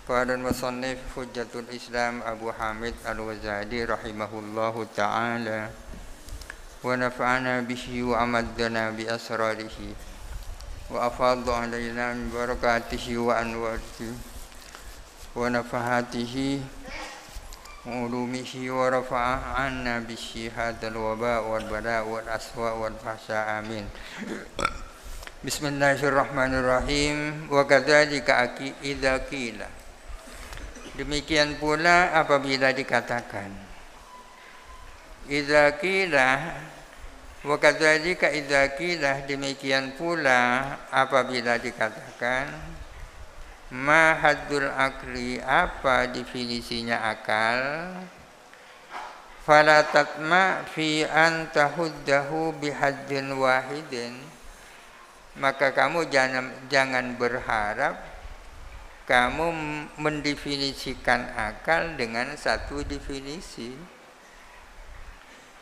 Qala al-musannif hujjatul Islam Abu Hamid Al-Ghazali rahimahullahu ta'ala wa nafa'ana bihi wa amaddana bi asrarihi wa afadha alaina min barakatihi wa anwarihi wa nafahatihi wa ulumihi wa rafa'a anna bihi hadal waba wal bala wal aswa wal fahsya amin. Bismillahirrahmanirrahim. Wa kadzalika idza qila, demikian pula apabila dikatakan. Idza qila wa kadzalika idza qila, demikian pula apabila dikatakan. Ma haddul akli, apa definisinya akal? Fala tatma fi an tahuddahu bihaddin wahidin, maka kamu jangan berharap kamu mendefinisikan akal dengan satu definisi.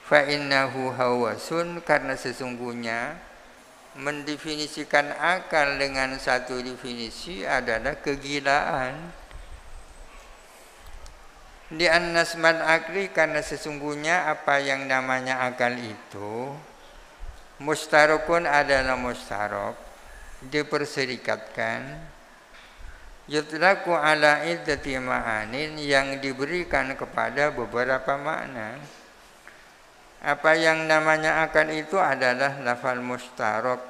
Fa innahu hawasun, karena sesungguhnya mendefinisikan akal dengan satu definisi adalah kegilaan. Di annasmal akli, karena sesungguhnya apa yang namanya akal itu mustarokun adalah mustarok, diperserikatkan. Yutlaku ala iddati ma'anin, yang diberikan kepada beberapa makna. Apa yang namanya akal itu adalah lafal mustarok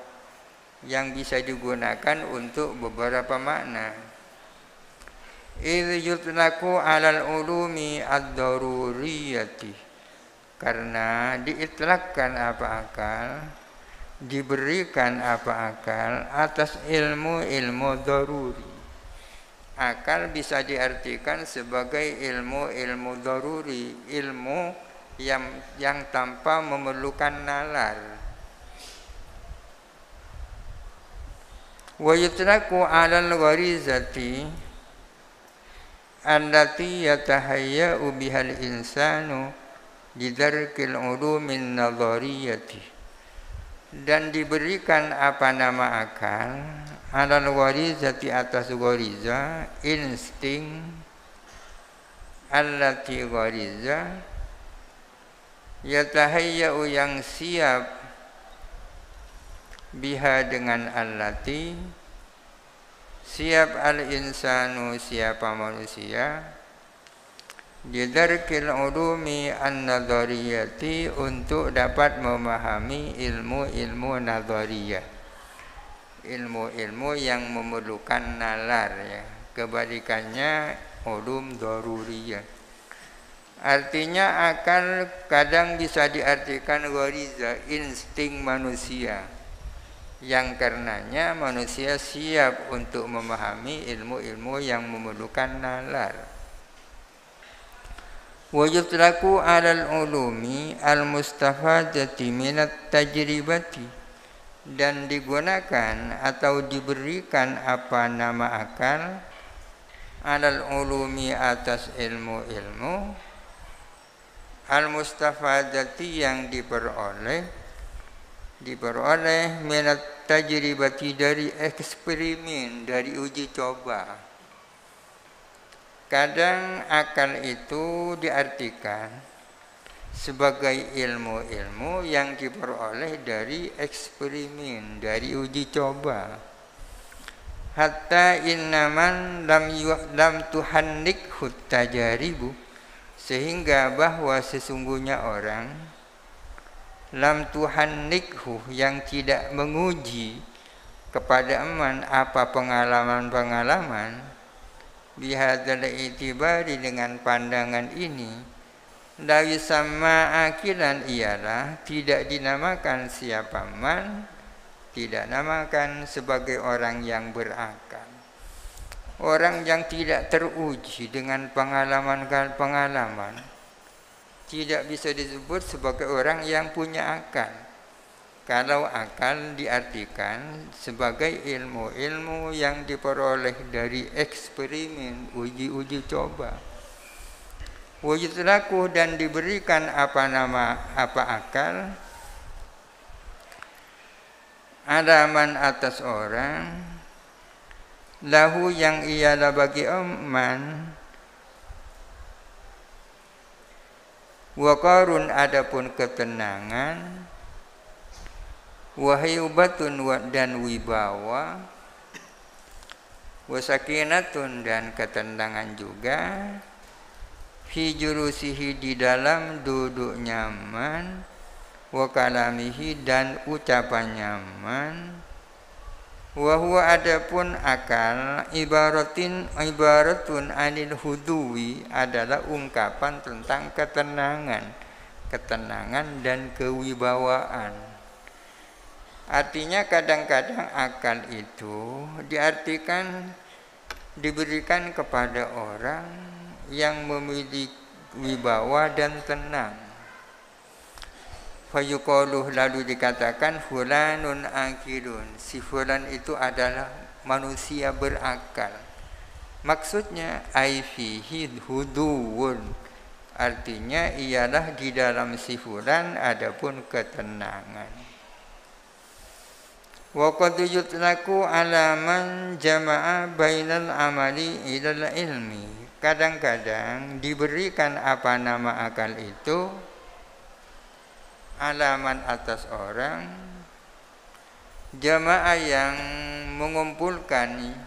yang bisa digunakan untuk beberapa makna. Idh yutlaku alal ulumi ad-daruriyati, karena diitlakkan apa akal, diberikan apa akal atas ilmu daruri. Akal bisa diartikan sebagai ilmu daruri, ilmu yang tanpa memerlukan nalar. Wa yutlaku 'alal gharizati allati yatahayya'u bihal insanu lidarkil ulumin nadhariyati, dan diberikan apa nama akal alal gharizati, atas ghariza, insting, allati ghariza, yatahayya'u, yang siap, biha, dengan allati, siap, al insanu, siapa manusia, lidarkil ulumi an-nadhariyati, untuk dapat memahami ilmu-ilmu nadhariyah, ilmu-ilmu yang memerlukan nalar, ya. Kebalikannya ulum daruriyah. Artinya akal kadang bisa diartikan ghariza, insting manusia, yang karenanya manusia siap untuk memahami ilmu-ilmu yang memerlukan nalar. Wa yutlaku 'alal ulumi al-mustafadati minat tajribati, dan digunakan atau diberikan apa nama akal alal ulumi, atas ilmu-ilmu al-mustafadati, yang diperoleh minat tajribati, dari eksperimen, dari uji coba. Kadang akal itu diartikan sebagai ilmu-ilmu yang diperoleh dari eksperimen, dari uji coba. Hatta innaman lam tuhannikhu tajaribu, sehingga bahwa sesungguhnya orang lam tuhannikhu, yang tidak menguji kepada man apa pengalaman-pengalaman, bihadzal itibari, dengan pandangan ini, la yusamma akilan, ialah tidak dinamakan siapa man, tidak namakan sebagai orang yang berakal. Orang yang tidak teruji dengan pengalaman tidak bisa disebut sebagai orang yang punya akal. Kalau akal diartikan sebagai ilmu-ilmu yang diperoleh dari eksperimen, uji coba. Wujudlaku, dan diberikan apa akal adaman, atas orang lahu yang ialah bagi man, waqarun adapun ketenangan, wahayubatun dan wibawa, wasakinatun dan ketenangan juga, fi jurusihi di dalam duduk nyaman, wa kalamihi dan ucapan nyaman, wa huwa adapun akal ibaratun anil huduwi adalah ungkapan tentang ketenangan dan kewibawaan. Artinya kadang-kadang akal itu diberikan kepada orang yang memiliki wibawa dan tenang. Fayuqaluh lalu dikatakan fulanun akilun, si fulan itu adalah manusia berakal. Maksudnya ai fihi huduwun, artinya ialah di dalam si fulan adapun ketenangan. Wa qad yutlaku ala man jama'a bainal amali ilal ilmi. Kadang-kadang diberikan apa nama akal itu alaman atas orang jamaah yang mengumpulkan,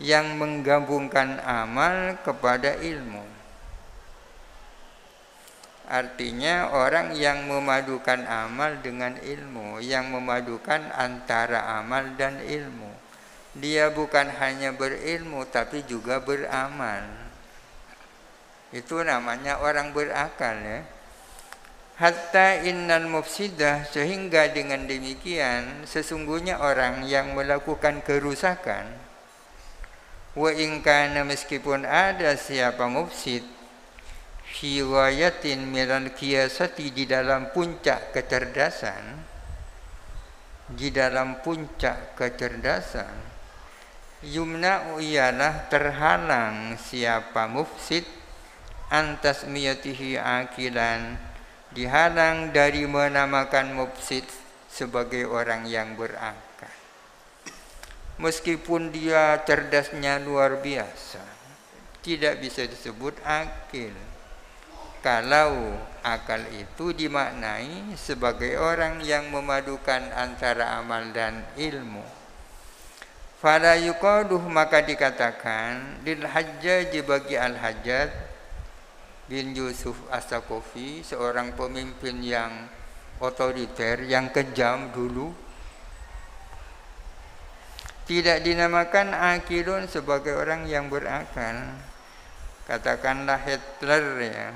yang menggabungkan amal kepada ilmu. Artinya orang yang memadukan amal dengan ilmu, yang memadukan antara amal dan ilmu. Dia bukan hanya berilmu tapi juga beramal. Itu namanya orang berakal, ya. Hatta innal mufsidah, sehingga dengan demikian sesungguhnya orang yang melakukan kerusakan, wa in kana meskipun ada siapa mufsid, fi ghayatin minal qiyasati di dalam puncak kecerdasan, yumna'u ialah terhalang siapa mufsid antas miyatihi akilan, dihalang dari menamakan mufsid sebagai orang yang berakal. Meskipun dia cerdasnya luar biasa, tidak bisa disebut akil kalau akal itu dimaknai sebagai orang yang memadukan antara amal dan ilmu. Fala yuqaluh, maka dikatakan lil Hajjaj bagi Al-Hajjaj bin Yusuf As-Saqafi, seorang pemimpin yang otoriter, yang kejam dulu, tidak dinamakan akilun sebagai orang yang berakal. Katakanlah Hitler, ya,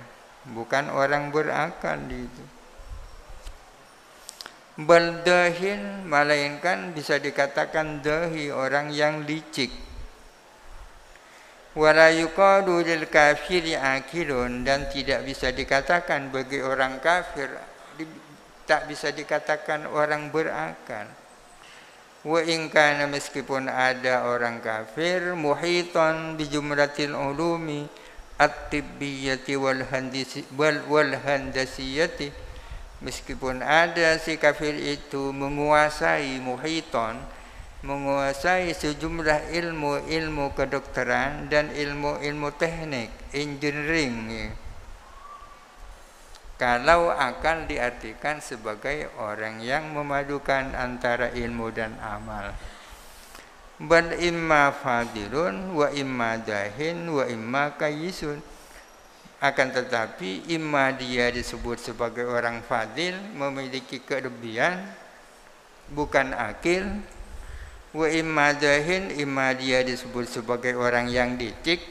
bukan orang berakal itu. Bal dahin, melainkan bisa dikatakan dahi, orang yang licik. Wala yuqalu lil kafiri akilun, dan tidak bisa dikatakan bagi orang kafir, tak bisa dikatakan orang berakal. Wa in kana, meskipun ada orang kafir, muhitan bi jumlatil ulumi at-tibbiyyati wal handasiyati, meskipun ada si kafir itu menguasai muhitan, menguasai sejumlah ilmu kedokteran dan ilmu teknik, engineering. Kalau akal diartikan sebagai orang yang memadukan antara ilmu dan amal. Bal imma fadilun wa imma dahin wa imma kayisun. Akan tetapi imma dia disebut sebagai orang fadil, memiliki kelebihan, bukan akil. Wa imma dahin, imma dia disebut sebagai orang yang licik.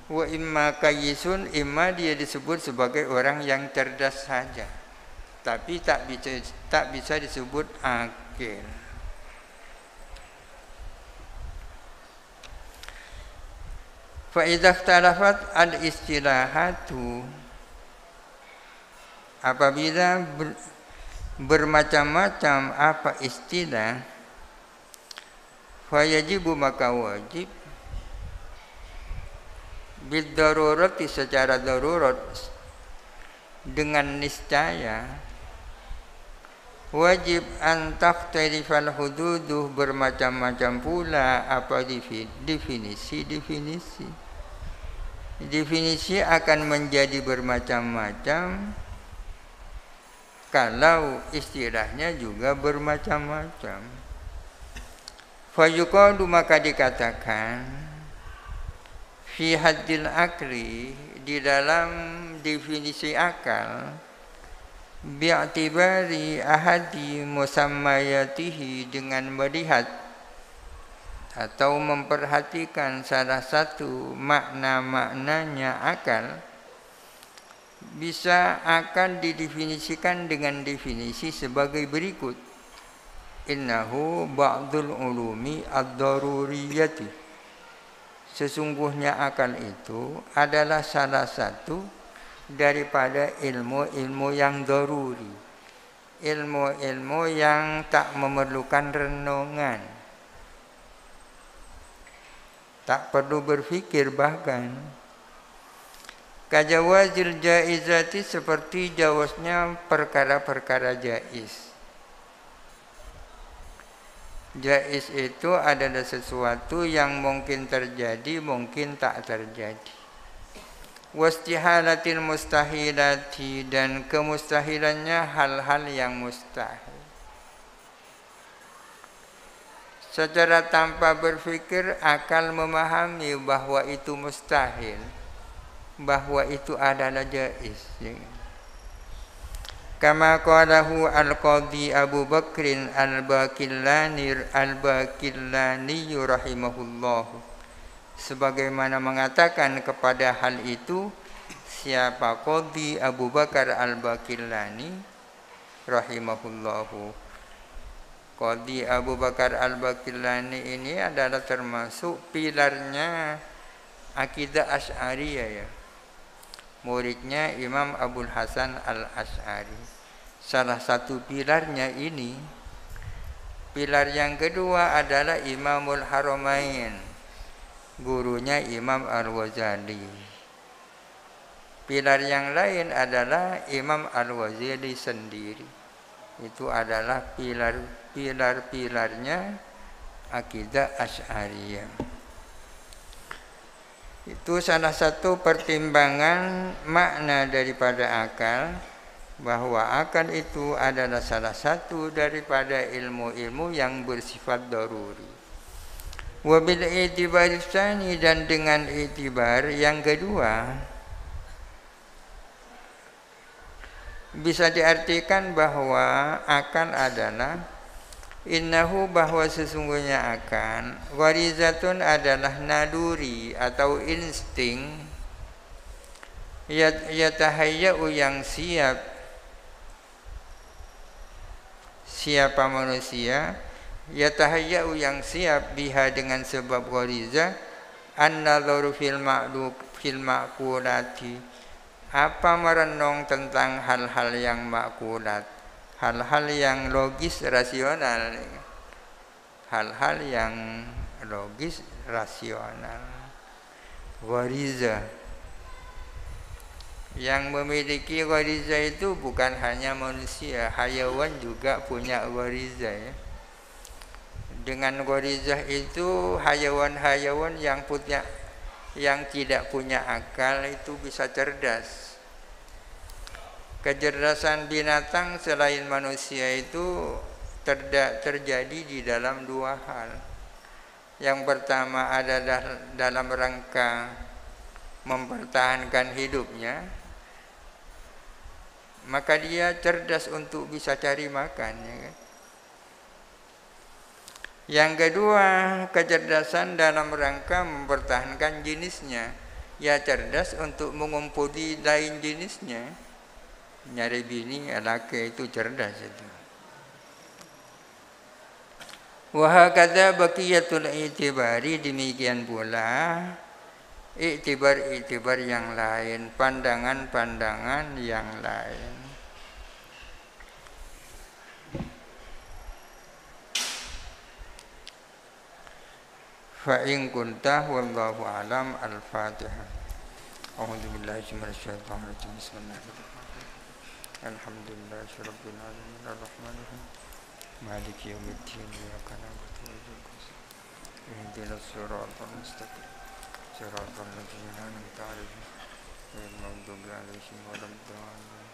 Wa imma kayisun, imma dia disebut sebagai orang yang cerdas saja, tapi tak bisa disebut akil. Fa idza ikhtalafat al-istilahatu, apabila bermacam-macam apa istilah, fa yajibu, maka wajib, bid darurati, secara darurat, dengan niscaya, Wajib an takhtalifal hududuh, bermacam-macam pula apa definisi. Definisi akan menjadi bermacam-macam kalau istilahnya juga bermacam-macam. Fayuqalu, maka dikatakan, fi haddil akli, di dalam definisi akal, bi'tibari ahadi musammayatihi, dengan melihat atau memperhatikan salah satu makna-maknanya akal, bisa akan didefinisikan dengan definisi sebagai berikut. Innahu ba'dul ulumi ad-daruriyati, sesungguhnya akal itu adalah salah satu daripada ilmu-ilmu yang daruri, ilmu-ilmu yang tak memerlukan renungan, tak perlu berfikir bahkan. Kajawazil jaizati, seperti jawaznya perkara-perkara jaiz. Jaiz itu adalah sesuatu yang mungkin terjadi, mungkin tak terjadi. Wastihalatil mustahilati, dan kemustahilannya hal-hal yang mustahil. Secara tanpa berfikir, akal memahami bahwa itu mustahil, bahwa itu adalah jaiz. Kama qalahu al-qadhi Abu Bakrin al-Baqillani rahimahullahu, sebagaimana mengatakan kepada hal itu siapa Qadhi Abu Bakar al-Baqillani rahimahullahu. Qadhi Abu Bakar al-Baqillani ini adalah termasuk pilarnya akidah Asy'ariyah ya. Muridnya Imam Abul Hasan al-Asy'ari. Salah satu pilarnya ini. Pilar yang kedua adalah Imamul Haramain, gurunya Imam Al-Ghazali. Pilar yang lain adalah Imam Al-Ghazali sendiri. Itu adalah pilar-pilarnya akidah Asy'ariyah. Itu salah satu pertimbangan makna daripada akal, bahwa akal itu adalah salah satu daripada ilmu-ilmu yang bersifat daruri. Wabil i'tibar tsani, dan dengan i'tibar yang kedua, bisa diartikan bahwa akal adalah innahu, bahwa sesungguhnya akal, warizatun adalah naluri atau insting, yatahayya'u, yang siapa manusia, yatahayya'u, yang siap, biha, dengan sebab ghariza, an-nadharu fil ma'qulati, apa merenung tentang hal-hal yang makulat, hal-hal yang logis rasional, hal-hal yang logis rasional. Ghariza, yang memiliki ghariza itu bukan hanya manusia, hayawan juga punya ghariza ya. Dengan gharizah itu hayawan-hayawan yang tidak punya akal itu bisa cerdas. Kecerdasan binatang selain manusia itu terjadi di dalam dua hal. Yang pertama adalah dalam rangka mempertahankan hidupnya, maka dia cerdas untuk bisa cari makan ya kan? Yang kedua, kecerdasan dalam rangka mempertahankan jenisnya. Ya cerdas untuk mengumpuli lain jenisnya. Nyari bini, laki itu cerdas itu. Wa hakadza baqiyatul i'tibari, demikian pula i'tibar yang lain, pandangan-pandangan yang lain. Fa'in kuntah wallahu alam. Al-Fatihah. A'udzu billahi minasyaitonir rajim. Bismillahirrahmanirrahim. Alhamdulillah Rabbil Alamin Ar-Rahmanir-Rahim Maliki Yawmiddin Iyyaka na'budu wa iyyaka nasta'in Ihdinas siratal mustaqim Siratal ladzina an'amta 'alaihim ghairil maghdubi 'alaihim waladdallin